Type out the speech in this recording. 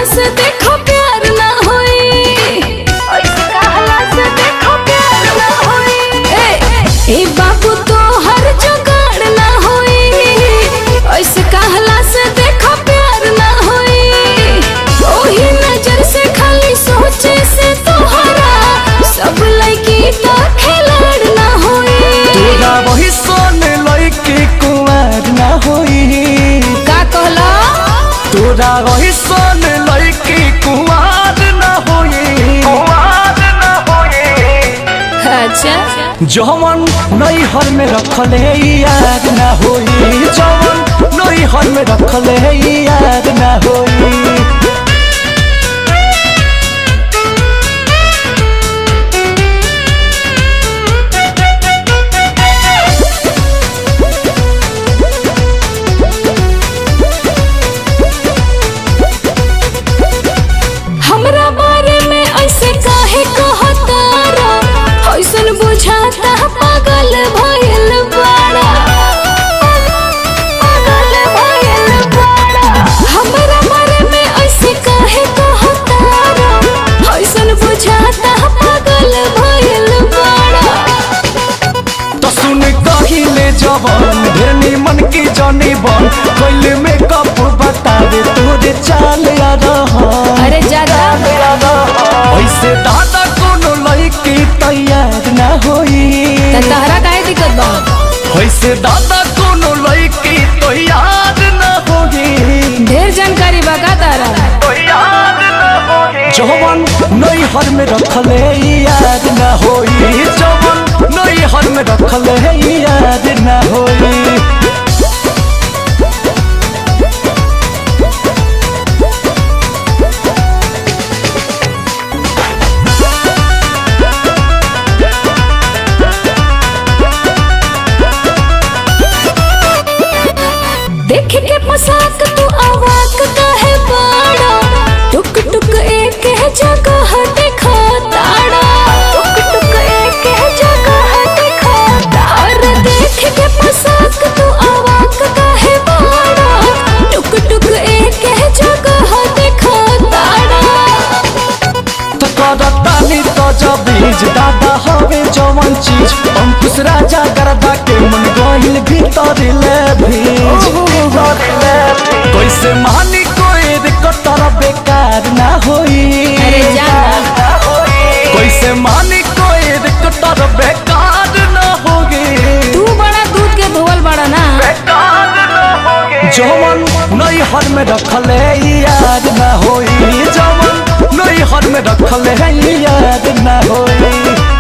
से देखो प्यार ना होई, ऐसे कहला से देखो प्यार ना होई। ए बाबू तो हर जुगाड़ ना होई, ऐसे कहला से देखो प्यार ना होई। ओही नजर से खाली सोचे से तोहरा सब लड़की तो खिलाड़ ना होई। तोरा वही सोन लड़की कुंवर ना होई। का कहला? तोरा वही सोन लड़की कुंवर ना होई, कुंवर ना होई। अच्छा जवन नैहर में रखले याद ना होई, जवन नैहर में रखले याद ना होई। हमरा बारे में ऐसे काहे कहतारा, ऐसन बुझाता पागल भइल बाड़ा, पागल भइल बाड़ा। हमरा बारे में ऐसे काहे कहतारा, ऐसन बुझाता पागल भइल बाड़ा। तो सुन कहिले जवन ढेर निमन की जानी बन, कइले में कप बता दे तोरे चाल आ रहा। अरे ज्यादा ऐसे दादा कोनो लड़की तैयार ना होई। तहरा काहे दिक्कत बा? ऐसे दादा कोनो लड़की तैयार ना होई। ढेर जानकारी बा का तारा? जवन नैहर में रखले याद ना होई, जवन नैहर में रखले याद ना होई। देख के पोशाक तू अवाक काहे बाड़ा, टुक टुक एक जगह देखा ताड़ा, टुक टुक एक जगह देखा ताड़ा। देख के पोशाक तू अवाक काहे बाड़ा, टुक टुक एक जगह देखा ताड़ा। तो करतानी तो जबीज दादा हवे जवन चीज, अंकुश राजा करदा के मन गइल भीतर ले भीज। कैसे मानी कोई कटर बेकार ना होई। अरे जाना कैसे मानी कोई कटर बेकार ना होगी। तू बड़ा दूध के धोवल बड़ा ना। जवन नैहर में रखले याद ना होई, जवन नैहर में रखले याद ना होई।